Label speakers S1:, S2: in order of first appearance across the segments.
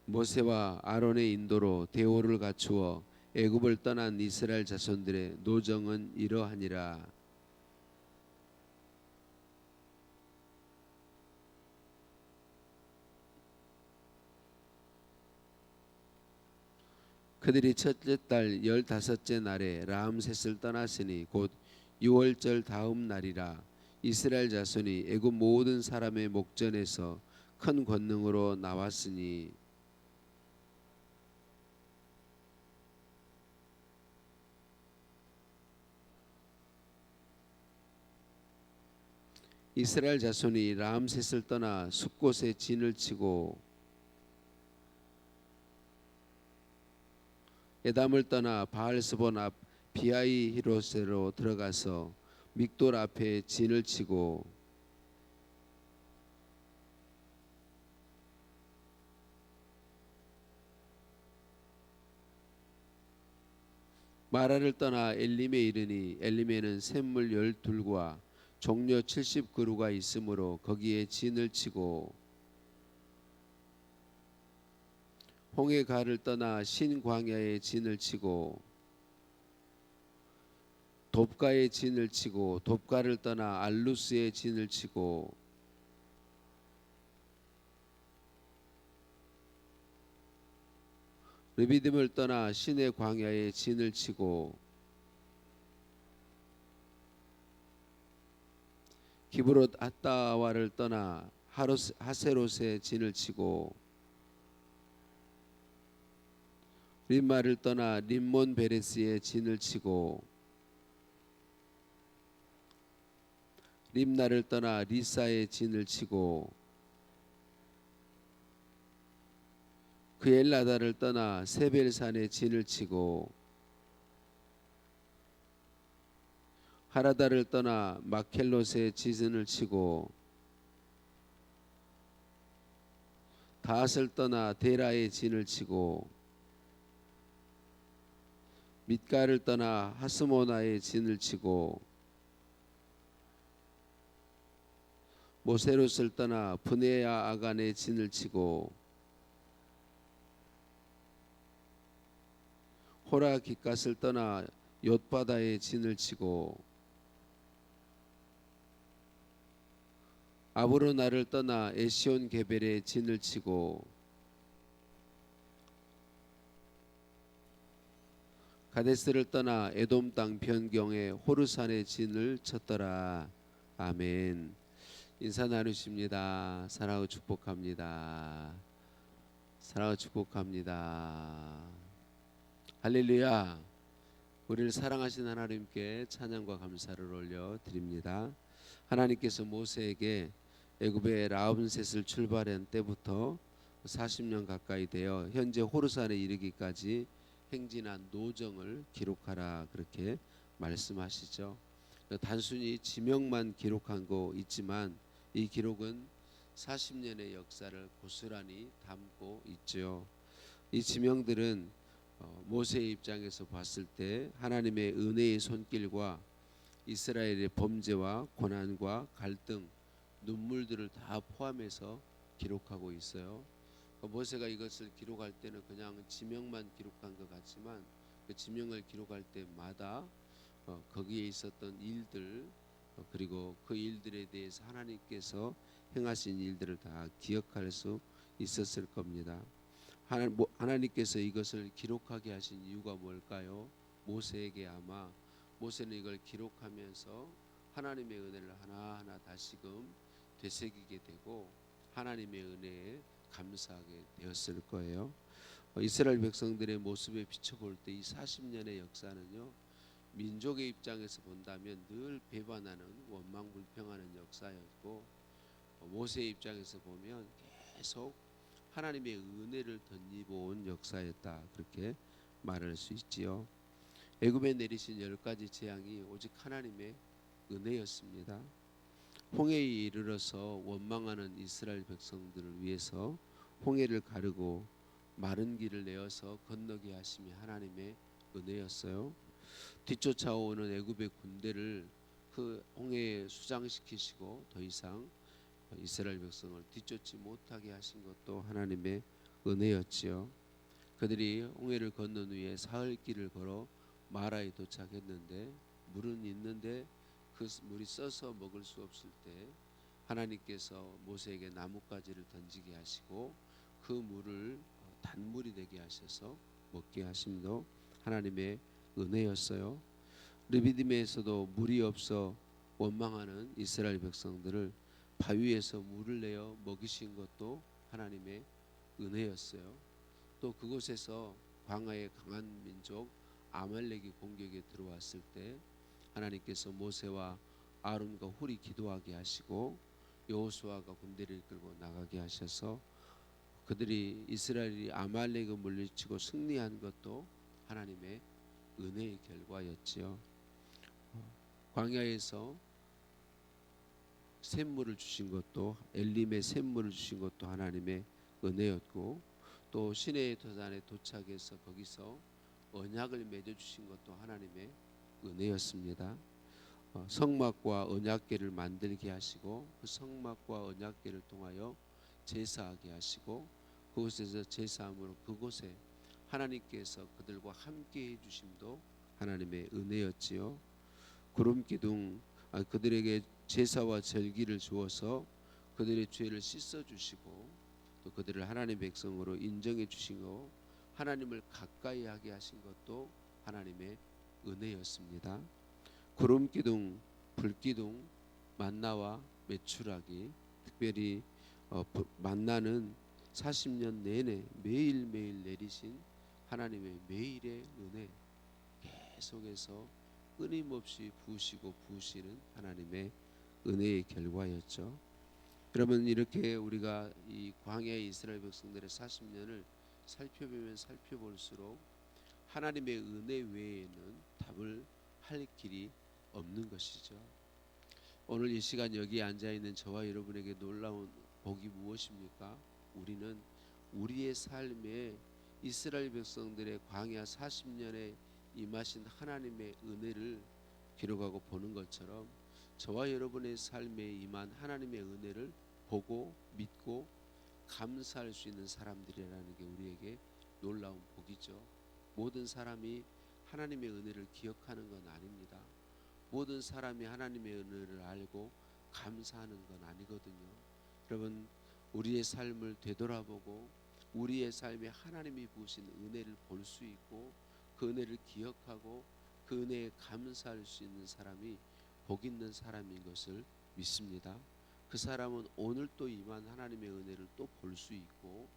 S1: 모세와 아론의 인도로 대오를 갖추어 애굽을 떠난 이스라엘 자손들의 노정은 이러하니라. 그들이 첫째 달 15째 날에 라암셋을 떠났으니 곧 6월절 다음 날이라. 이스라엘 자손이 애굽 모든 사람의 목전에서 큰 권능으로 나왔으니 이스라엘 자손이 라암셋을 떠나 숲곳에 진을 치고 에담을 떠나 바알스본 앞 비아이히로세로 들어가서 믹돌 앞에 진을 치고 마라를 떠나 엘림에 이르니 엘림에는 샘물 12과 종려 70그루가 있으므로 거기에 진을 치고 홍해가를 떠나 신광야에 진을 치고 돕가에 진을 치고 돕가를 떠나 알루스에 진을 치고 르비딤을 떠나 신의 광야에 진을 치고 기브롯 아따와를 떠나 하세롯에 진을 치고 림마를 떠나 림몬 베레스에 진을 치고 림나를 떠나 리사에 진을 치고 그 엘라다를 떠나 세벨산에 진을 치고 하라다를 떠나 마켈롯에 진을 치고 다앗을 떠나 데라에 진을 치고 밑가를 떠나 하스모나에 진을 치고 모세롯을 떠나 브네야 아간에 진을 치고 호라 기갓을 떠나 옅바다에 진을 치고 아브로나를 떠나 에시온 게벨에 진을 치고 가데스를 떠나 에돔 땅 변경에 호르산에 진을 쳤더라. 아멘. 인사 나누십니다. 사랑하고 축복합니다. 사랑하고 축복합니다. 할렐루야. 우리를 사랑하신 하나님께 찬양과 감사를 올려드립니다. 하나님께서 모세에게 애굽의 라암셋을 출발한 때부터 40년 가까이 되어 현재 호르산에 이르기까지 행진한 노정을 기록하라 그렇게 말씀하시죠. 단순히 지명만 기록한 거 있지만 이 기록은 40년의 역사를 고스란히 담고 있죠. 이 지명들은 모세의 입장에서 봤을 때 하나님의 은혜의 손길과 이스라엘의 범죄와 고난과 갈등, 눈물들을 다 포함해서 기록하고 있어요. 모세가 이것을 기록할 때는 그냥 지명만 기록한 것 같지만 그 지명을 기록할 때마다 거기에 있었던 일들 그리고 그 일들에 대해서 하나님께서 행하신 일들을 다 기억할 수 있었을 겁니다. 하나님께서 이것을 기록하게 하신 이유가 뭘까요? 모세에게 아마 모세는 이걸 기록하면서 하나님의 은혜를 하나하나 다시금 되새기게 되고 하나님의 은혜에 감사하게 되었을 거예요. 이스라엘 백성들의 모습에 비춰볼 때 이 40년의 역사는요, 민족의 입장에서 본다면 늘 배반하는 원망 불평하는 역사였고 모세의 입장에서 보면 계속 하나님의 은혜를 덧입어온 역사였다 그렇게 말할 수 있지요. 애굽에 내리신 10가지 재앙이 오직 하나님의 은혜였습니다. 홍해에 이르러서 원망하는 이스라엘 백성들을 위해서 홍해를 가르고 마른 길을 내어서 건너게 하심이 하나님의 은혜였어요. 뒤쫓아오는 애굽의 군대를 그 홍해에 수장시키시고 더 이상 이스라엘 백성을 뒤쫓지 못하게 하신 것도 하나님의 은혜였지요. 그들이 홍해를 건넌 후에 사흘 길을 걸어 마라에 도착했는데 물은 있는데 그 물이 써서 먹을 수 없을 때 하나님께서 모세에게 나뭇가지를 던지게 하시고 그 물을 단물이 되게 하셔서 먹게 하심도 하나님의 은혜였어요. 르비딤에서도 물이 없어 원망하는 이스라엘 백성들을 바위에서 물을 내어 먹이신 것도 하나님의 은혜였어요. 또 그곳에서 광야의 강한 민족 아말렉이 공격에 들어왔을 때 하나님께서 모세와 아론과 훌이 기도하게 하시고 여호수아가 군대를 이끌고 나가게 하셔서 그들이 이스라엘이 아말렉을 물리치고 승리한 것도 하나님의 은혜의 결과였지요. 광야에서 샘물을 주신 것도 엘림의 샘물을 주신 것도 하나님의 은혜였고 또 시내의 도산에 도착해서 거기서 언약을 맺어 주신 것도 하나님의 은혜였습니다. 성막과 언약궤를 만들게 하시고 그 성막과 언약궤를 통하여 제사하게 하시고 그곳에서 제사함으로 그곳에 하나님께서 그들과 함께 해주심도 하나님의 은혜였지요. 구름 기둥 그들에게 제사와 절기를 주어서 그들의 죄를 씻어 주시고 또 그들을 하나님의 백성으로 인정해 주신 것, 하나님을 가까이 하게 하신 것도 하나님의 은혜였습니다. 구름 기둥, 불 기둥, 만나와 메추라기, 특별히 만나는 40년 내내 매일매일 내리신 하나님의 매일의 은혜, 계속해서 끊임없이 부으시고 부으시는 하나님의 은혜의 결과였죠. 그러면 이렇게 우리가 이 광야의 이스라엘 백성들의 40년을 살펴보면 살펴볼수록 하나님의 은혜 외에는 답을 할 길이 없는 것이죠. 오늘 이 시간 여기 앉아 있는 저와 여러분에게 놀라운 복이 무엇입니까? 우리는 우리의 삶에 이스라엘 백성들의 광야 40년에 임하신 하나님의 은혜를 기록하고 보는 것처럼 저와 여러분의 삶에 임한 하나님의 은혜를 보고 믿고 감사할 수 있는 사람들이라는 게 우리에게 놀라운 복이죠. 모든 사람이 하나님의 은혜를 기억하는 건 아닙니다. 모든 사람이 하나님의 은혜를 알고 감사하는 건 아니거든요. 여러분, 우리의 삶을 되돌아보고 우리의 삶에 하나님이 부으신 은혜를 볼 수 있고 그 은혜를 기억하고 그 은혜에 감사할 수 있는 사람이 복 있는 사람인 것을 믿습니다. 그 사람은 오늘 또 임한 하나님의 은혜를 또 볼 수 있고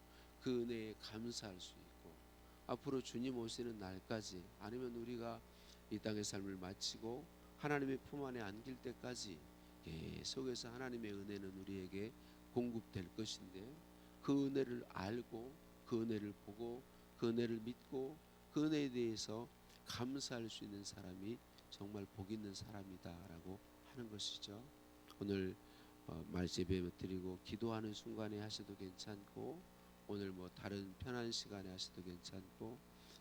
S1: 그 은혜에 감사할 수 있고 앞으로 주님 오시는 날까지 아니면 우리가 이 땅의 삶을 마치고 하나님의 품 안에 안길 때까지 계속해서 하나님의 은혜는 우리에게 공급될 것인데 그 은혜를 알고 그 은혜를 보고 그 은혜를 믿고 그 은혜에 대해서 감사할 수 있는 사람이 정말 복 있는 사람이다라고 하는 것이죠. 오늘 말씀 예배 드리고 기도하는 순간에 하셔도 괜찮고 오늘 뭐 다른 편한 시간에 하셔도 괜찮고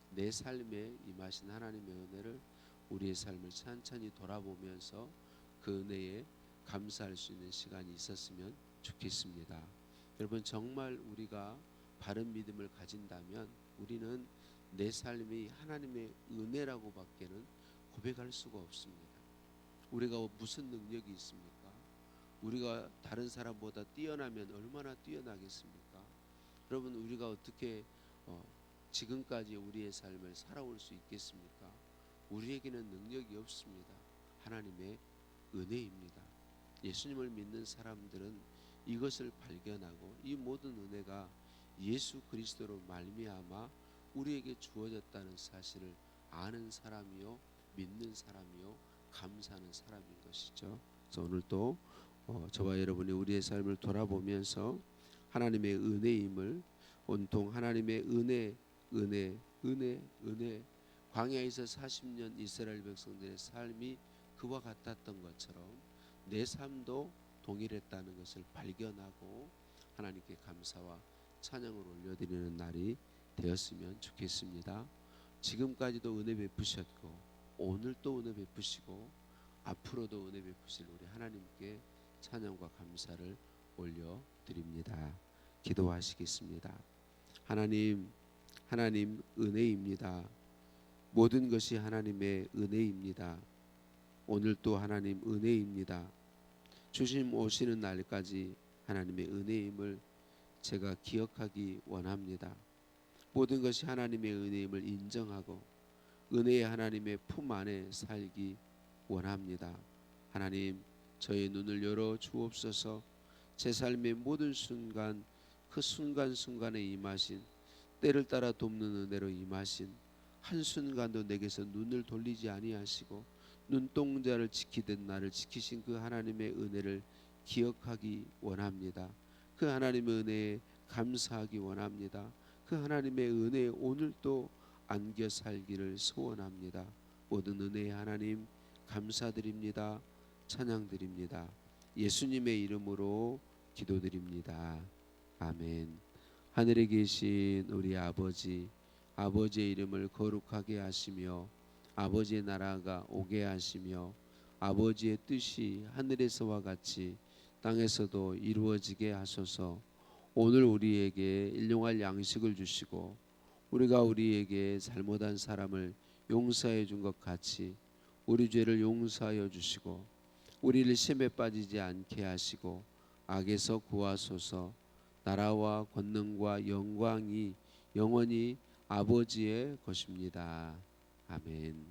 S1: 내 삶에 임하신 하나님의 은혜를 우리의 삶을 천천히 돌아보면서 그 은혜에 감사할 수 있는 시간이 있었으면 좋겠습니다. 여러분 정말 우리가 바른 믿음을 가진다면 우리는 내 삶이 하나님의 은혜라고 밖에는 고백할 수가 없습니다. 우리가 무슨 능력이 있습니까? 우리가 다른 사람보다 뛰어나면 얼마나 뛰어나겠습니까? 여러분 우리가 어떻게 지금까지 우리의 삶을 살아올 수 있겠습니까? 우리에게는 능력이 없습니다. 하나님의 은혜입니다. 예수님을 믿는 사람들은 이것을 발견하고 이 모든 은혜가 예수 그리스도로 말미암아 우리에게 주어졌다는 사실을 아는 사람이요 믿는 사람이요 감사하는 사람인 것이죠. 그래서 오늘 또 저와 여러분이 우리의 삶을 돌아보면서 하나님의 은혜임을 온통 하나님의 은혜 광야에서 40년 이스라엘 백성들의 삶이 그와 같았던 것처럼 내 삶도 동일했다는 것을 발견하고 하나님께 감사와 찬양을 올려드리는 날이 되었으면 좋겠습니다. 지금까지도 은혜 베푸셨고 오늘도 은혜 베푸시고 앞으로도 은혜 베푸실 우리 하나님께 찬양과 감사를 올려드립니다. 기도하시겠습니다. 하나님 은혜입니다. 모든 것이 하나님의 은혜입니다. 오늘도 하나님 은혜입니다. 주님 오시는 날까지 하나님의 은혜임을 제가 기억하기 원합니다. 모든 것이 하나님의 은혜임을 인정하고 은혜의 하나님의 품 안에 살기 원합니다. 하나님, 저의 눈을 열어 주옵소서. 제 삶의 모든 순간, 그 순간순간에 임하신, 때를 따라 돕는 은혜로 임하신, 한순간도 내게서 눈을 돌리지 아니하시고 눈동자를 지키듯 나를 지키신 그 하나님의 은혜를 기억하기 원합니다. 그 하나님의 은혜에 감사하기 원합니다. 그 하나님의 은혜에 오늘도 안겨 살기를 소원합니다. 모든 은혜의 하나님 감사드립니다. 찬양드립니다. 예수님의 이름으로 기도드립니다. 아멘. 하늘에 계신 우리 아버지, 아버지의 이름을 거룩하게 하시며 아버지의 나라가 오게 하시며 아버지의 뜻이 하늘에서와 같이 땅에서도 이루어지게 하소서. 오늘 우리에게 일용할 양식을 주시고 우리가 우리에게 잘못한 사람을 용서해 준 것 같이 우리 죄를 용서하여 주시고 우리를 시험에 빠지지 않게 하시고 악에서 구하소서. 나라와 권능과 영광이 영원히 아버지의 것입니다. 아멘.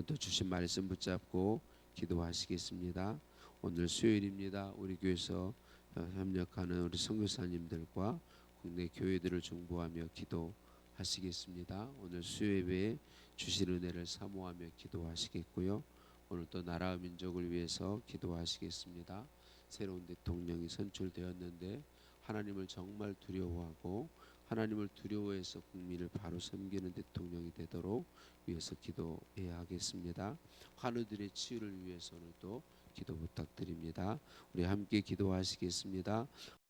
S1: 또 주신 말씀 붙잡고 기도하시겠습니다. 오늘 수요일입니다. 우리 교회에서 협력하는 우리 선교사님들과 국내 교회들을 중보하며 기도하시겠습니다. 오늘 수요예배에 주신 은혜를 사모하며 기도하시겠고요. 오늘 또 나라와 민족을 위해서 기도하시겠습니다. 새로운 대통령이 선출되었는데 하나님을 정말 두려워하고 하나님을 두려워해서 국민을 바로 섬기는 대통령이 되도록 위해서 기도해야 하겠습니다. 환우들의 치유를 위해서는 또 기도 부탁드립니다. 우리 함께 기도하시겠습니다.